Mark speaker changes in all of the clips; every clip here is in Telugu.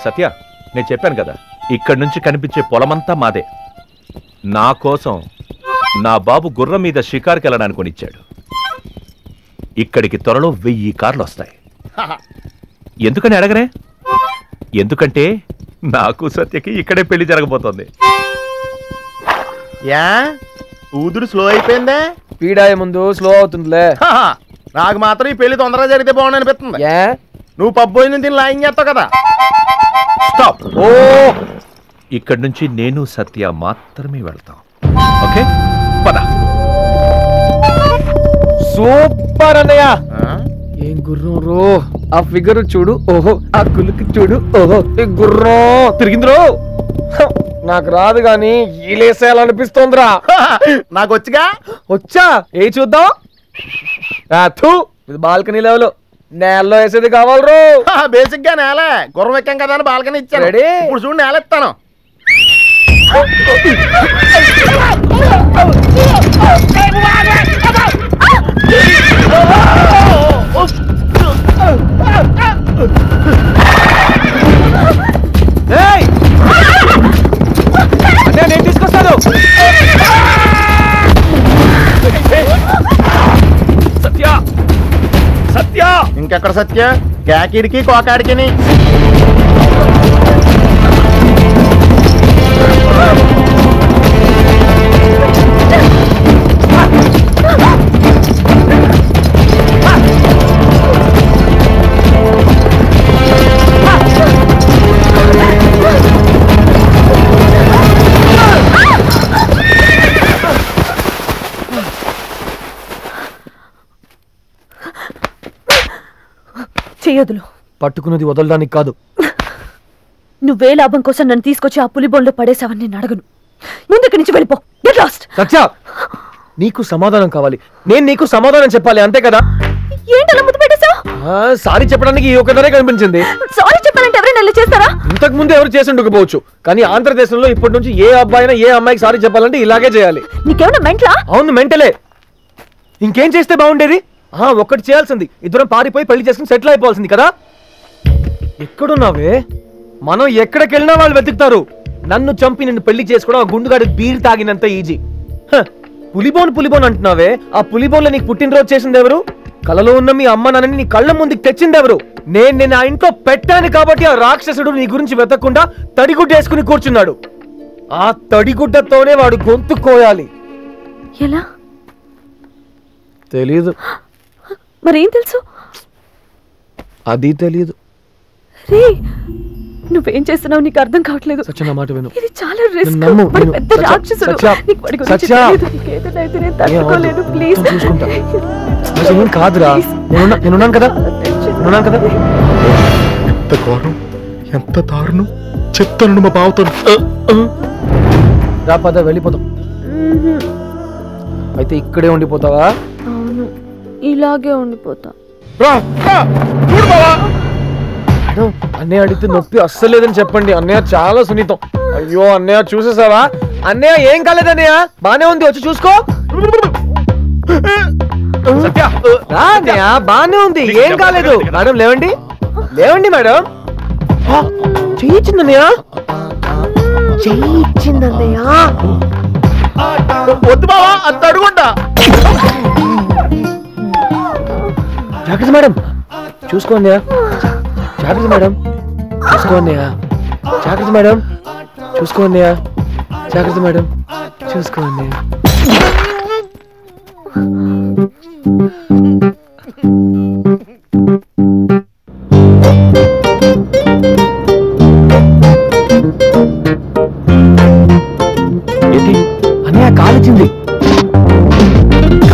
Speaker 1: సత్య, నేను చెప్పాను కదా, ఇక్కడి నుంచి కనిపించే పొలమంతా మాదే. నా కోసం నా బాబు గుర్రం మీద షికారుకి వెళ్ళడానికి కొనిచ్చాడు. ఇక్కడికి త్వరలో 1000 కార్లు వస్తాయి. ఎందుకని అడగనే? ఎందుకంటే నాకు సత్యకి ఇక్కడే పెళ్లి జరగబోతోంది.
Speaker 2: Yeah ఊదురు slow అయిపోయిందే?
Speaker 3: పీడాయ ముందు స్లో అవుతుందిలే.
Speaker 2: నాకు మాత్రం ఈ పెళ్లి తొందరగా జరిగితే బాగుంది అనిపిస్తుంది. నువ్వు పబ్బు పోయిన దీన్ని లాయింగ్ చేస్తావు కదా.
Speaker 1: స్టాప్. ఓ, ఇక్కడి నుంచి నేను సత్య మాత్రమే వెళ్తాం. ఓకే, పద.
Speaker 3: సూపర్ అన్నయ్య. ఏం గుర్రం రో, ఆ ఫిగర్ చూడు. ఓహో, ఆ కులుకి చూడు. ఓహో, ఈ గుర్రం తిరిగిందిరో. నాకు రాదు గాని ఈలేసేయాలనిపిస్తోందిరా.
Speaker 2: నాకు వచ్చిగా.
Speaker 3: వచ్చా? ఏ చూద్దాం. ఇది బాల్కనీ లెవెల్, నేలలో వేసేది కావాలి రో.
Speaker 2: బేసిక్ గా నేలే, గుర్రం ఎక్కాం కదా అని బాల్కనీ ఇచ్చాను. ఇప్పుడు చూడు నేల ఎత్తాను.
Speaker 3: నేను తీసుకొస్తాను.
Speaker 1: సత్య, సత్య.
Speaker 2: ఇంకెక్కడ సత్య? కేకిడికి కోకాడికి.
Speaker 4: చెయ్యొదులు.
Speaker 3: పట్టుకున్నది వదలడానికి కాదు.
Speaker 4: నువ్వే లాభం కోసం నన్ను తీసుకొచ్చి ఆ పులి బోన్లో పడేసావని నేను అడగను. ముందు ఇక్కడి నుంచి వెళ్ళిపో. Get lost.
Speaker 3: సత్య, నీకు సమాధానం కావాలి, నేను నీకు సమాధానం చెప్పాలి, అంతే కదా?
Speaker 4: ఏంటలా ముద్దు పెట్టేశావు?
Speaker 3: సారీ చెప్పడానికి ఈ ఒక్కదానే కనిపించింది.
Speaker 4: సారీ చెప్పాలంటే ఎవరైనా ఇలా చేస్తారా?
Speaker 3: ఇంతకు ముందు ఎవరు చేసి ఉండకపోవచ్చు, కానీ ఆంధ్రదేశంలో ఇప్పటి నుంచి ఏ అబ్బాయినా ఏ అమ్మాయికి సారీ చెప్పాలంటే ఇలాగే చేయాలి.
Speaker 4: నీకేమన్నా మెంట్లా?
Speaker 3: అవును, మెంటలే. ఇంకేం చేస్తే బాగుండేది? ఒక్కటి చేయాల్సింది, ఇద్దరం పారిపోయి పెళ్లి చేసుకుని సెటిల్ అయిపోవాల్సింది కదా. ఎక్కడున్నావే? మనం ఎక్కడికెళ్ళినా వాళ్ళు వెతుకుతారు. నన్ను చంపి నిన్ను పెళ్లి చేసుకోవడం ఆ గుండుగాడి బీర్ తాగినంత ఈజీ. పులిబోన్ అంటున్నావే, ఆ పులిబోన్లో నీకు పుట్టినరోజు చేసింది ఎవరు? కలలో ఉన్న మీ అమ్మ నాన్నని నీ కళ్ళ ముందుకు తెచ్చింది ఎవరు? నేను ఆ ఇంట్లో పెట్టాను కాబట్టి ఆ రాక్షసుడు నీ గురించి వెతకుండా తడిగుడ్డ వేసుకుని కూర్చున్నాడు. ఆ తడిగుడ్డతోనే వాడు గొంతు కోయాలి.
Speaker 4: ఎలా?
Speaker 3: తెలీదు.
Speaker 4: మరేం తెలుసు?
Speaker 3: అది తెలీదు.
Speaker 4: రే, నువ్వేం చేస్తున్నావు నీకు అర్థం కావట్లేదు.
Speaker 3: సత్య, నా మాట విను.
Speaker 4: ఇది చాలా రిస్క్. మరి పెద్ద రాక్షసుడు. నీకు వాడి గురించి తెలియదు. నీకేదైనా అయితే నేను తట్టుకోలేను. ప్లీజ్
Speaker 3: చూసుకుంటా. ఏం కాదురా, నేనున్నాను కదా.
Speaker 2: ఎంత ఘోరం, ఎంత దారుణం చెప్తాను మా బావతో.
Speaker 3: రా పద, వెళ్ళిపోతాం. అయితే ఇక్కడే ఉండిపోతావా?
Speaker 4: అవును, ఇలాగే ఉండిపోతా.
Speaker 3: అన్నయ్య అడిగితే నొప్పి అస్సలు లేదని చెప్పండి. అన్నయ్య చాలా సున్నితం. అయ్యో అన్నయ్య, చూసేసావా? అన్నయ్య ఏం కాలేదు అన్నయ్య, బానే ఉంది, వచ్చి చూసుకో. అన్నయ్య బానే ఉంది, ఏం కాలేదు. మేడం లేవండి, లేవండి మేడం. చేయించింది అన్నయ్య, చేయించింది అన్నయ్య.
Speaker 2: వద్దు బావా, అంత అడుగుంటా.
Speaker 3: జాగ్రత్త మేడం, చూసుకో అన్నయ్య. జాగ్రత్త మేడం, చూసుకో అన్నయ్య. జాగ్రత్త మేడం, చూసుకో అన్నయ్య. జాగ్రత్త మేడం, చూసుకో అన్నయ్య. ఏంటి అన్నయ్య? కాలిచ్చింది,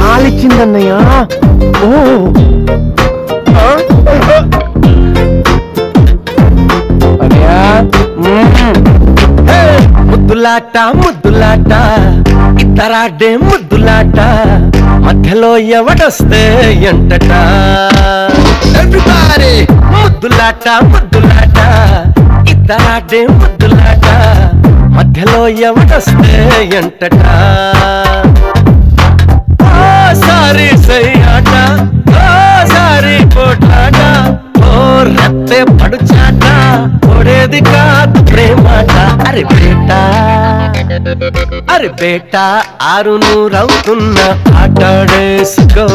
Speaker 3: కాలిచ్చింది అన్నయ్య. ఓ ముద్దులాట ముద్దులాట, ఇద్దరాడే ముద్దులాట, మధ్యలో ఎవడొస్తే ఎంటట. ముద్దులాట ముద్దులాట, ఇద్దరాడే ముద్దులాట, మధ్యలో ఎవడొస్తే ఎంటట.
Speaker 5: వస్తే పడుచాట పొడేది కాదు ప్రేమాట అరే బేటా అరే బేటా 600 అవుతున్నా ఆటాడేసుకో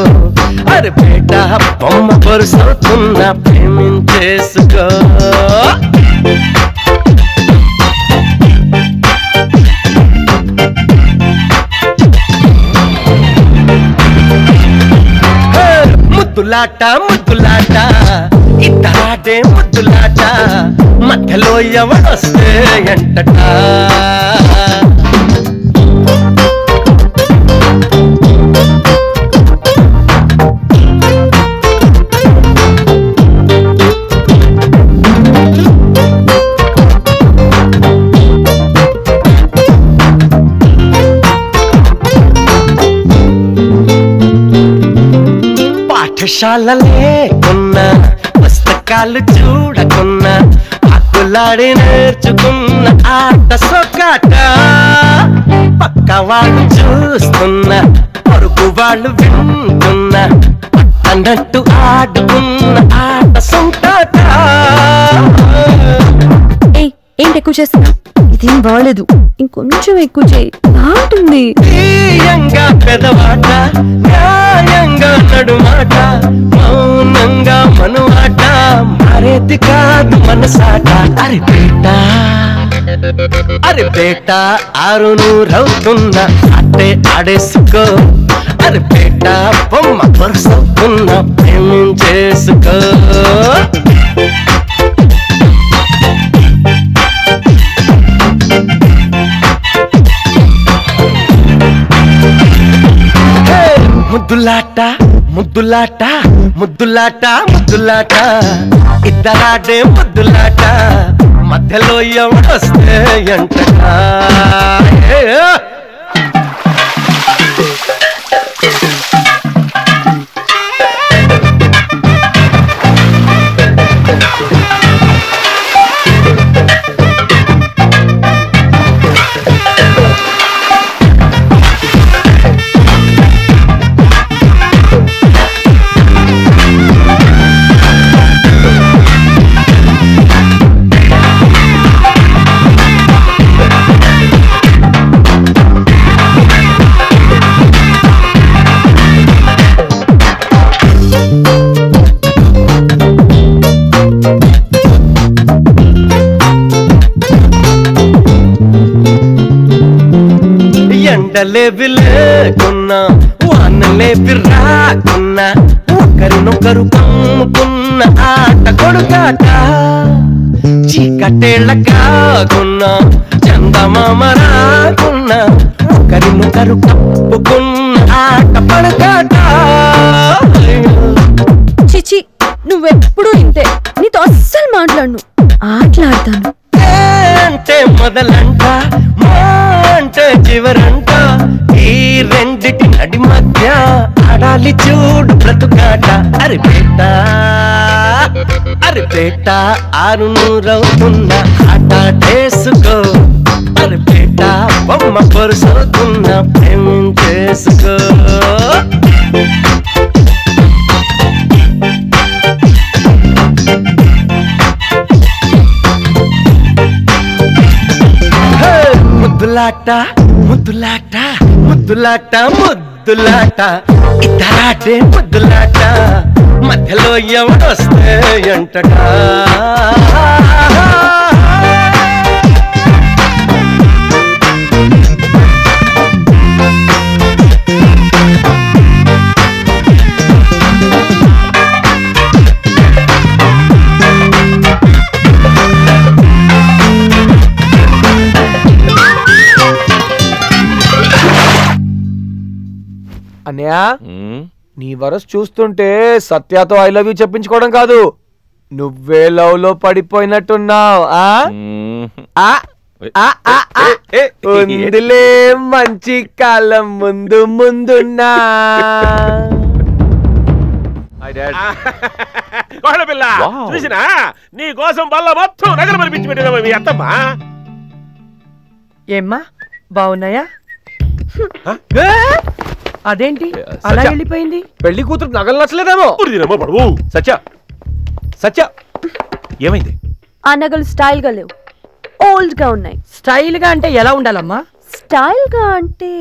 Speaker 5: అరే బేటా బొమ్మ పరుసవుతున్నా ప్రేమించేసుకో ముద్దులాట ముద్దులాట ఇద్దరాడే ముద్దులాట మధ్యలో ఎవడొస్తే ఎంటట పాఠశాలలే కొన్నా పుస్తకాలు చూడకున్నా హక్కులాడి నేర్చుకున్న ఆట సొక్కాట పక్క వాళ్ళు చూస్తున్నా పొరుగు వాళ్ళు వింటున్నా అన్నట్టు ఆడుకున్న ఆట సొంటాట
Speaker 4: ఏంటి ఎక్కువ చేస్తున్నా ఇదేం బాగలేదు ఇంకొంచెం ఎక్కువ చేయి బాగుంటుంది
Speaker 5: తీయంగా పెదవాట న్యాయంగా నడుమాట మౌనంగా మనుమాట మారేది కాదు మనసాట అరే బేటా అరే బేటా 600 అవుతున్నా అట్టే ఆడేసుకో అరే బేటా బొమ్మ పరుసవుతున్నా ప్రేమించేసుకో ముద్దులాట ముద్దులాట ముద్దులాట ముద్దులాట ఇద్దరాడే ముద్దులాట మధ్యలో ఎవడొస్తే ఎంటట ఎండలేవి లేకున్నా వానలేవి రాకున్నా ఒకరినొకరు కమ్ముకున్న ఆట కొడుకాట చీకటేళ్ళ కాకున్నా చందమామ రాకున్నా ఒకరినొకరు కప్పుకున్న ఆట పడకాట
Speaker 4: చిచి నువ్వెప్పుడు ఇంతే నీతో అస్సలు మాట్లాడను ఆటలాడతాను
Speaker 5: అంటే మొదలంట అంటే చివరంట ఈ రెండిటి నడి మధ్య ఆడాలి చూడు బ్రతుకాట అరే బేటా 600 అవుతున్నా ఆటాడేసుకో అరే బేటా బొమ్మ పరుసవుతున్నా ప్రేమించేసుకో ముద్దులాట ముద్దులాట ముద్దులాట ముద్దులాట ఇద్దరాడే ముద్దులాట మధ్యలో ఎవడొస్తే ఎంటట
Speaker 3: అన్నయ్య నీ వరస్ చూస్తుంటే సత్యతో ఐ లవ్ యూ చెప్పించుకోవడం కాదు నువ్వే లవ్ లో పడిపోయినట్టున్నావు ఉందిలే మంచి కాలం ముందు ముందున్నా
Speaker 2: పిల్ల చూసినా నీ కోసం వల్ల మొత్తం నగలు మనిపించి పెట్టినా మీ అత్తమ్మా
Speaker 6: ఏమ్మా బాగున్నాయా అదేంటి అలా వెళ్ళిపోయింది
Speaker 3: పెళ్లి కూతురు నగలు నచ్చలేదేమో
Speaker 2: పడువు
Speaker 1: సత్య సత్య ఏమైంది?
Speaker 4: ఆ నగలు స్టైల్ గా లేవు, ఓల్డ్ గా ఉన్నాయి.
Speaker 6: స్టైల్ గా అంటే ఎలా ఉండాలమ్మా?
Speaker 4: స్టైల్ గా అంటే